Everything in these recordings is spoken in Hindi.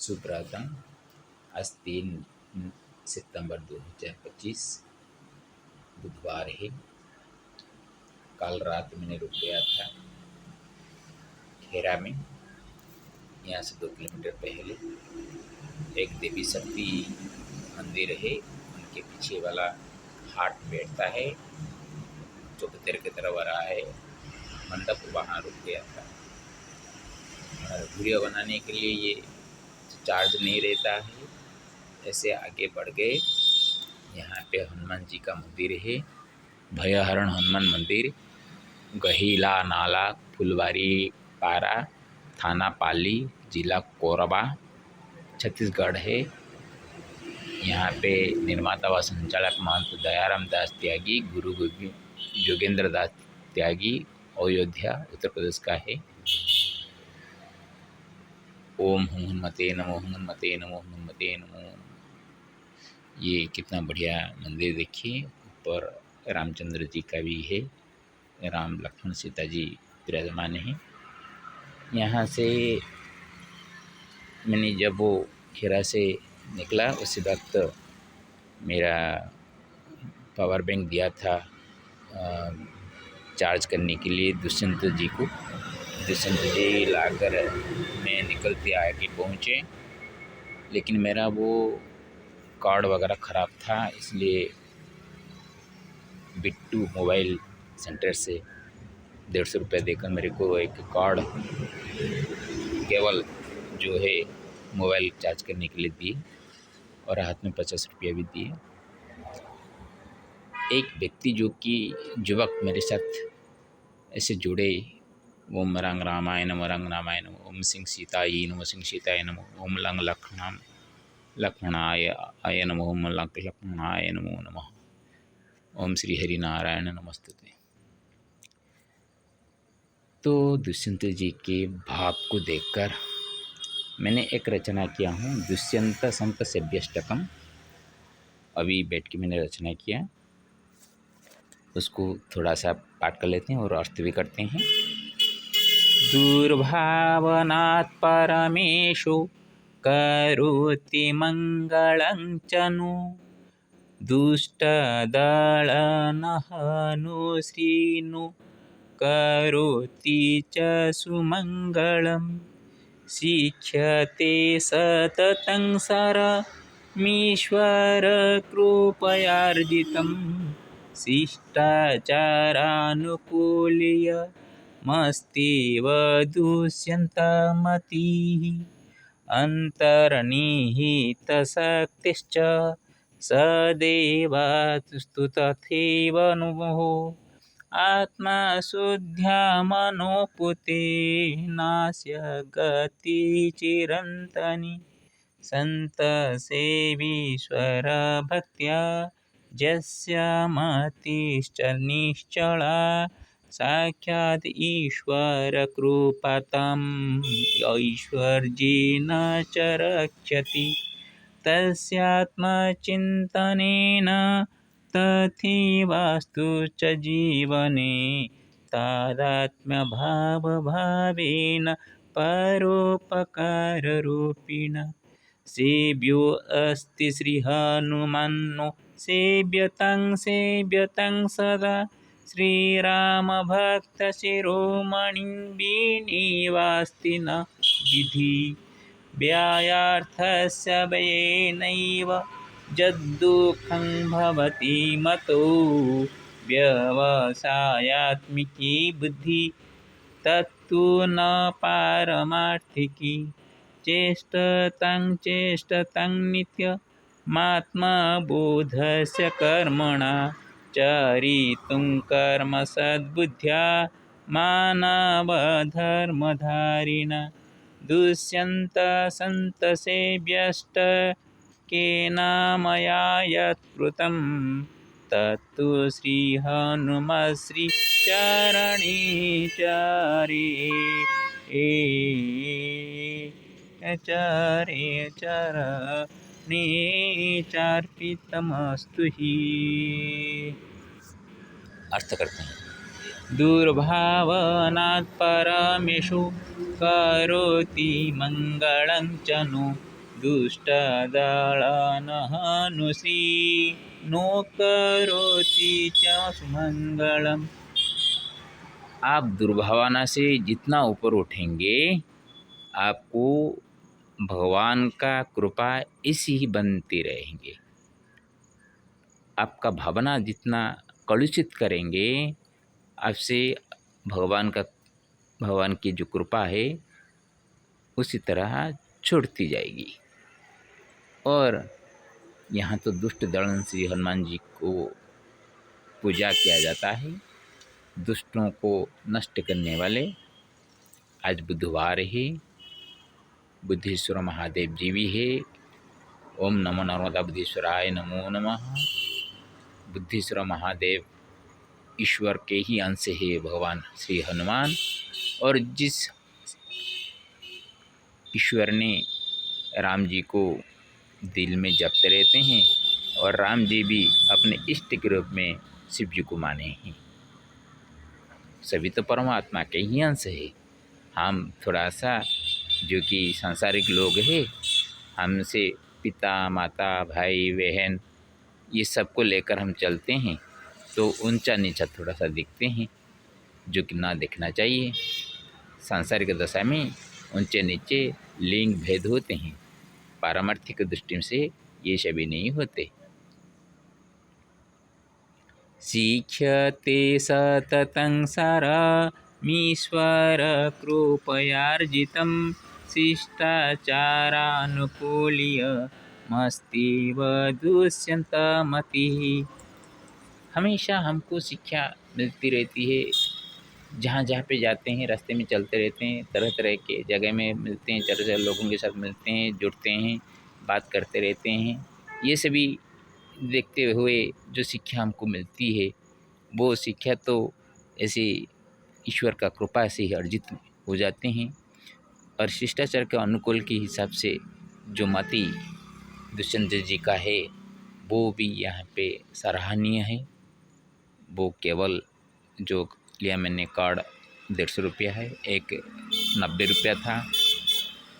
सुप्रभातम। आज 3 सितंबर 2025 बुधवार है। कल रात मैंने रुक गया था खेरा में। यहाँ से 2 किलोमीटर पहले एक देवी शक्ति मंदिर है, उनके पीछे वाला हाट बैठता है, चौकतेर की तरफ आ रहा है मंडप, वहाँ रुक गया था। और वीडियो बनाने के लिए ये चार्ज नहीं रहता है। ऐसे आगे बढ़ गए। यहाँ पे हनुमान जी का मंदिर है, भयहरण हनुमान मंदिर, गहिला नाला, फुलवारी पारा, थाना पाली, जिला कोरबा, छत्तीसगढ़ है। यहाँ पे निर्माता व संचालक महंत दयाराम दास त्यागी, गुरु जोगेंद्र दास त्यागी, अयोध्या उत्तर प्रदेश का है। ओम हुं हनुमते नमो, हुं हनुमते नमो, हुं हनुमते नमो। ये कितना बढ़िया मंदिर देखिए। ऊपर रामचंद्र जी का भी है, राम लक्ष्मण सीता जी विराजमान हैं। यहाँ से मैंने जब वो खेरा से निकला उसी वक्त मेरा पावर बैंक दिया था चार्ज करने के लिए दुष्यंत जी को। दुष्यंत जी लाकर मैं निकलते आगे पहुँचे, लेकिन मेरा वो कार्ड वगैरह ख़राब था, इसलिए बिट्टू मोबाइल सेंटर से 150 रुपये देकर मेरे को एक कार्ड केवल जो है मोबाइल चार्ज करने के लिए दिए और हाथ में 50 रुपया भी दिए। एक व्यक्ति जो कि युवक मेरे साथ ऐसे जुड़े, ओम रंग रामाय नमो, रंग रामाय नमो, ओम सिंह सीताय नमो, सिंह सीताय नमो, ओम लंग लक्ष्मणाय आय नमो, ओम लंग लक्ष्मणाय नमो नमः, ओम श्री हरि नारायण नमस्तुते। तो दुष्यंत जी के भाव को देखकर मैंने एक रचना किया हूँ, दुष्यंत संत सेव्यष्टकम। अभी बैठ के मैंने रचना किया, उसको थोड़ा सा पाठ कर लेते हैं और अर्थ भी करते हैं। दुर्भावनात् परमेशु करोति मंगलं चनु, दुष्टदलनहनुश्रीनु करोति च सुमंगलम्। शिक्ष्यते सततं सरमीश्वरकृपयार्जितं, शिष्टाचारानुकूल्यमस्तीव दुष्यन्तमतिः। अन्तर्निहितशक्तिश्च सदैवास्तु तथैव नुः, आत्मा शुद्ध्या मनोपुते नास्य गति चिरन्तनी। संत सेवीश्वर भक्त्या यस्य मतिश्च निश्चला, साक्षात् ईश्वर कृपातम् ऐश्वर्येण च रक्षति। तस्यात्मचिन्तनेन तथैवास्तु च जीवने, तादात्म्यभावेन परोपकाररूपिण। सेव्यो अस्ति श्रीहनुमन्नो, सेव्यतं सदा, श्रीरामभक्तशिरोमणिं विनिवास्ति न विधि। व्ययार्थस्य व्ययेनैव यद्दुःखं भवति मतो, व्यवसायात्मिकी बुद्धि तत्तु न पारमार्थिकी। चेष्टतं नित्यमात्मबोधस्य कर्मणा, चरितुं कर्म सद्बुद्ध्या मानवधर्मधारिणा। दुष्यन्त संत सेव्यष्टकेन मया यत्कृतं, तत्तु श्रीहनुमत्श्री चरणे चरणे चार्पितमस्तु हि। अर्थ करते हैं। दुर्भावनात् परमेषु करोति मंगलं चनु, दुष्टदलनहनुषी नो करोति च सुमंगलम। आप दुर्भावना से जितना ऊपर उठेंगे, आपको भगवान का कृपा ऐसी ही बनती रहेंगे। आपका भावना जितना कलुषित करेंगे, आपसे भगवान की जो कृपा है उसी तरह छूटती जाएगी। और यहाँ तो दुष्ट दलन श्री हनुमान जी को पूजा किया जाता है, दुष्टों को नष्ट करने वाले। आज बुधवार है, बुद्धेश्वर महादेव जी भी है। ओम नमो नर्मदा बुद्धेश्वराय नमो नमः। बुद्धेश्वर महादेव ईश्वर के ही अंश है भगवान श्री हनुमान। और जिस ईश्वर ने राम जी को दिल में जपते रहते हैं, और राम जी भी अपने इष्ट के रूप में शिव जी को माने हैं। सभी तो परमात्मा के ही अंश है। हम थोड़ा सा जो कि सांसारिक लोग हैं, हमसे पिता माता भाई बहन ये सब को लेकर हम चलते हैं, तो ऊंचा नीचा थोड़ा सा दिखते हैं, जो कि ना देखना चाहिए। सांसारिक दशा में ऊंचे नीचे लिंग भेद होते हैं, पारमार्थिक दृष्टि से ये सभी नहीं होते। सीख्यते सततं सारमीश्वर कृपयार्जितं शिष्टाचारानुकूल्यमस्तीव दुष्यन्तमतिः। हमेशा हमको शिक्षा मिलती रहती है। जहाँ जहाँ पे जाते हैं, रास्ते में चलते रहते हैं, तरह तरह के जगह में मिलते हैं, तरह तरह लोगों के साथ मिलते हैं, जुड़ते हैं, बात करते रहते हैं। ये सभी देखते हुए जो शिक्षा हमको मिलती है, वो शिक्षा तो ऐसे ईश्वर का कृपा से ही अर्जित हो जाते हैं। और शिष्टाचार के अनुकूल के हिसाब से जो मति दुष्यंत जी का है, वो भी यहाँ पे सराहनीय है। वो केवल जो लिया मैंने कार्ड 150 रुपया है, एक 90 रुपया था,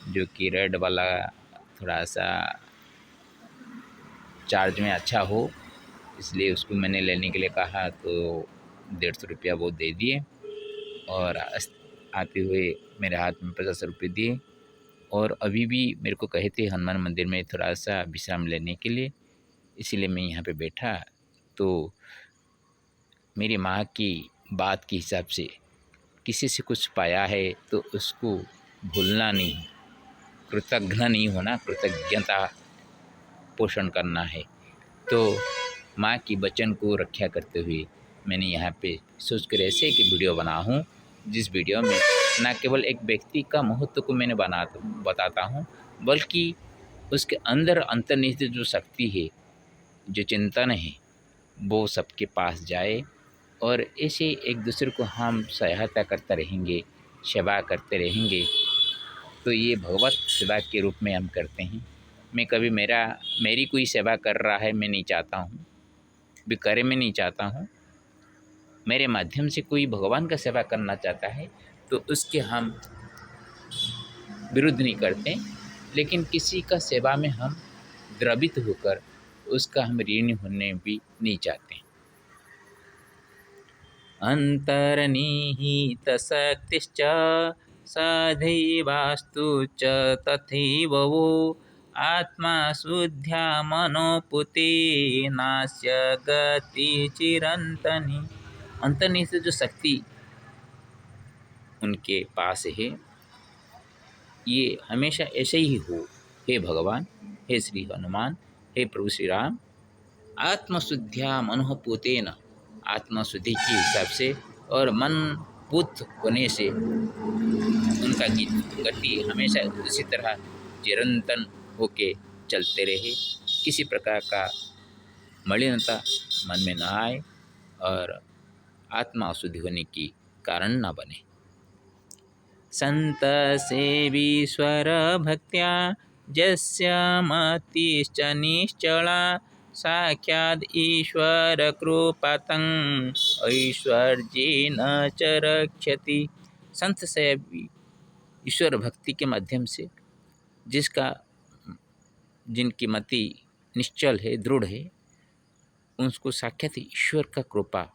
जो कि रेड वाला थोड़ा सा चार्ज में अच्छा हो, इसलिए उसको मैंने लेने के लिए कहा, तो 150 रुपया वो दे दिए। और आते हुए मेरे हाथ में 50 रुपये दिए। और अभी भी मेरे को कहे थे हनुमान मंदिर में थोड़ा सा विश्राम लेने के लिए, इसीलिए मैं यहाँ पे बैठा। तो मेरी माँ की बात के हिसाब से किसी से कुछ पाया है तो उसको भूलना नहीं, कृतज्ञ नहीं होना, कृतज्ञता पोषण करना है। तो माँ की वचन को रक्षा करते हुए मैंने यहाँ पे सोच कर ऐसे एक वीडियो बना हूँ, जिस वीडियो में न केवल एक व्यक्ति का महत्व को मैंने बताता हूँ, बल्कि उसके अंदर अंतर्निहित जो शक्ति है, जो चिंतन है, वो सबके पास जाए। और ऐसे एक दूसरे को हम सहायता करते रहेंगे, सेवा करते रहेंगे, तो ये भगवत सेवा के रूप में हम करते हैं। मैं कभी मेरी कोई सेवा कर रहा है मैं नहीं चाहता हूँ, भी करे मैं नहीं चाहता हूँ। मेरे माध्यम से कोई भगवान का सेवा करना चाहता है तो उसके हम विरुद्ध नहीं करते, लेकिन किसी का सेवा में हम द्रवित होकर उसका हम ऋणी होने भी नहीं चाहते। अंतर्निहितशक्तिश्च सदैवास्तु च तथैव वो आत्मा शुद्ध्या मनोपुते नास्य गति चिरंतनी। अंतर्निहित जो शक्ति उनके पास है, ये हमेशा ऐसे ही हो। हे भगवान, हे श्री हनुमान, हे प्रभु श्री राम, आत्मशुद्ध्या मनोपुतेन, आत्मशुद्धि के हिसाब से और मन पुत होने से उनका गति हमेशा उसी तरह चिरंतन होके चलते रहे। किसी प्रकार का मलिनता मन में न आए और आत्मा अशुद्धि होने की कारण न बने। संत सेवीश्वर भक्त्या जस्य मतिश्च निश्चला साक्षात् ईश्वर कृपातं ऐश्वर्येण च रक्षति। संत सेवी ईश्वर भक्ति के माध्यम से जिसका जिनकी मति निश्चल है, दृढ़ है, उसको साक्षात ईश्वर का कृपा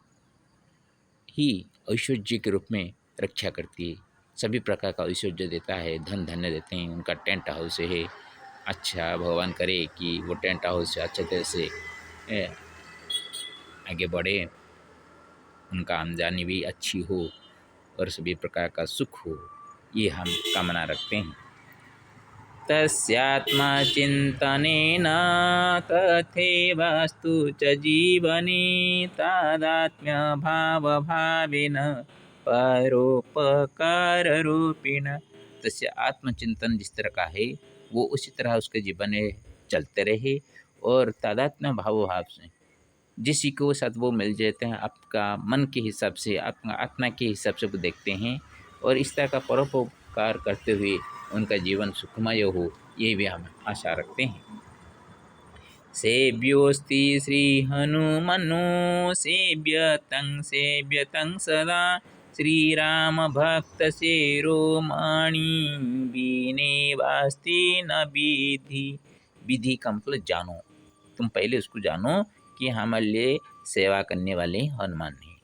ही ऐश्वर्य के रूप में रक्षा करती है। सभी प्रकार का ऐश्वर्य देता है, धन धन्य देते हैं। उनका टेंट हाउस है, अच्छा भगवान करे कि वो टेंट हाउस से अच्छे तरह से आगे बढ़े, उनका आमदनी भी अच्छी हो और सभी प्रकार का सुख हो, ये हम कामना रखते हैं। तस्यात्मचिन्तनेन तथैवास्तु च जीवने तादात्म्यभावभावेन परोपकाररूपिण। तस्य आत्मचिंतन जिस तरह का है वो उसी तरह उसके जीवन में चलते रहे और तादात्म्य भाव भाव से जिसी को साथ वो मिल जाते हैं, आपका मन के हिसाब से, आपका आत्मा के हिसाब से वो देखते हैं और इस तरह का परोपकार करते हुए उनका जीवन सुखमय हो, ये भी हम आशा रखते हैं। सेव्योस्ति श्री हनुमनो सेव्यतं सदा श्रीराम भक्त शिरोमणि बीने वास्ति न विधि। विधि का मतलब जानो, तुम पहले उसको जानो कि हमारे लिए सेवा करने वाले हनुमान हैं।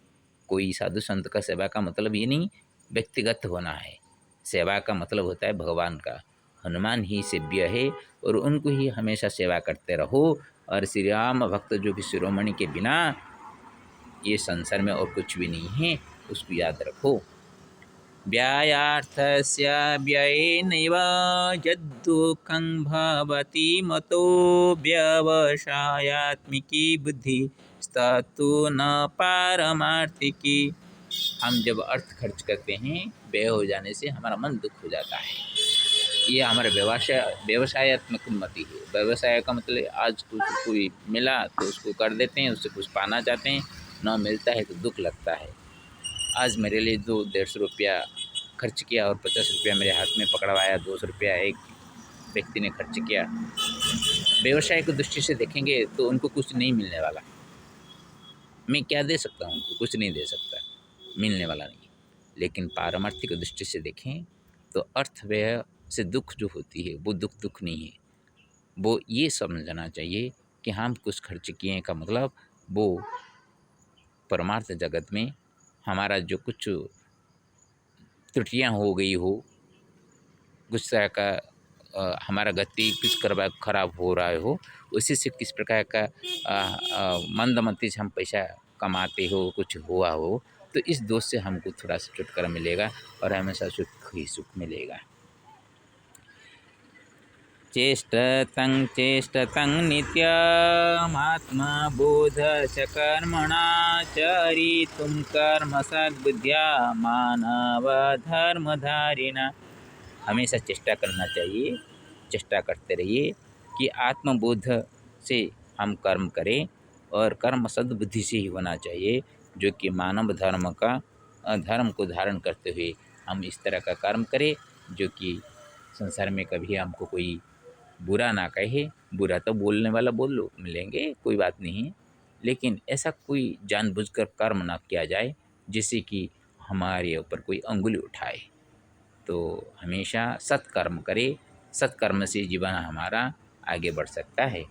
कोई साधु संत का सेवा का मतलब ये नहीं व्यक्तिगत होना है, सेवा का मतलब होता है भगवान का। हनुमान ही सेव्य है और उनको ही हमेशा सेवा करते रहो। और श्री राम भक्त जो कि शिरोमणि के बिना ये संसार में और कुछ भी नहीं है, उसको याद रखो। व्ययार्थस्य व्ययेनैव यद्दुःखं भवति मतो व्यवसायात्मिकी बुद्धि तत्तु न पारमार्थिकी। हम जब अर्थ खर्च करते हैं, व्यय हो जाने से हमारा मन दुख हो जाता है। ये हमारा व्यवसायात्मक मति है। व्यवसाय का मतलब आज कुछ कोई मिला तो उसको कर देते हैं, उससे कुछ पाना चाहते हैं, ना मिलता है तो दुख लगता है। आज मेरे लिए 200-150 रुपया खर्च किया और 50 रुपया मेरे हाथ में पकड़वाया, 200 रुपया एक व्यक्ति ने खर्च किया। व्यवसाय की दृष्टि से देखेंगे तो उनको कुछ नहीं मिलने वाला। मैं क्या दे सकता हूँ उनको? कुछ नहीं दे सकता, मिलने वाला नहीं। लेकिन पारमार्थिक दृष्टि से देखें तो अर्थ व्यय से दुख जो होती है वो दुख नहीं है। वो ये समझना चाहिए कि हम कुछ खर्च किए का मतलब वो परमार्थ जगत में हमारा जो कुछ त्रुटियाँ हो गई हो, कुछ तरह का हमारा गति कुछ खराब हो रहा हो, उसी से किस प्रकार का मंदमती से हम पैसा कमाते हो, कुछ हुआ हो, तो इस दोष से हमको थोड़ा सा छुटकारा मिलेगा और हमेशा सुख ही सुख मिलेगा। चेष्टतं नित्यमात्मबोधस्य कर्मणा चरितुं कर्मसद्बुद्ध्या मानवधर्मधारिणा। हमेशा चेष्टा करना चाहिए, चेष्टा करते रहिए कि आत्मबोध से हम कर्म करें और कर्म सद्बुद्धि से ही होना चाहिए, जो कि मानव धर्म का धर्म को धारण करते हुए हम इस तरह का कर्म करें जो कि संसार में कभी हमको कोई बुरा ना कहे। बुरा तो बोलने वाला बोल लो, मिलेंगे, कोई बात नहीं, लेकिन ऐसा कोई जानबूझकर कर्म ना किया जाए जिससे कि हमारे ऊपर कोई अंगुली उठाए। तो हमेशा सत्कर्म करे, सत्कर्म से जीवन हमारा आगे बढ़ सकता है।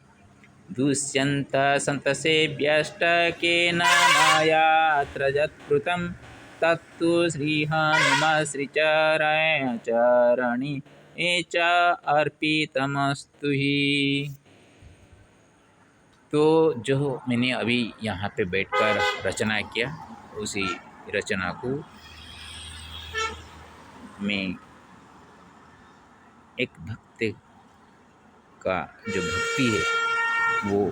दुष्यंत संत सेव्यष्टकेन मयात्र यत्कृतं तत्तु श्री हनुम चरणी च अर्पितमस्तु ही। तो जो मैंने अभी यहाँ पे बैठकर रचना किया, उसी रचना को मैं एक भक्त का जो भक्ति है वो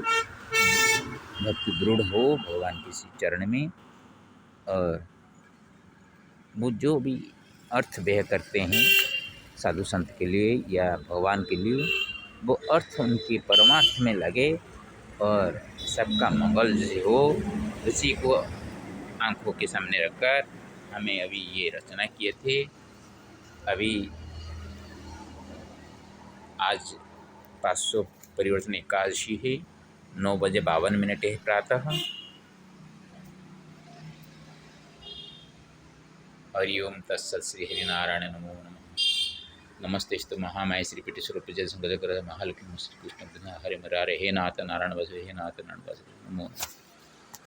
भक्ति दृढ़ हो भगवान के चरण में, और वो जो भी अर्थ व्यय करते हैं साधु संत के लिए या भगवान के लिए, वो अर्थ उनके परमार्थ में लगे और सबका मंगल जो हो, उसी को आंखों के सामने रखकर हमें अभी ये रचना किए थे। अभी आज 500 परिवर्तन एकादशी है, 9:52 है प्रातः। हरि ओम तत्सत् श्री हरिनारायण नमो नमः। नमस्तेस्तु महामाया श्री पीठ स्वरूप जय संगत महालक्ष्मी श्री कृष्ण हरे मुरारे हे नाथ नारायण वासुदेव हे नाथ नारायण वासुदेव नमो नमः।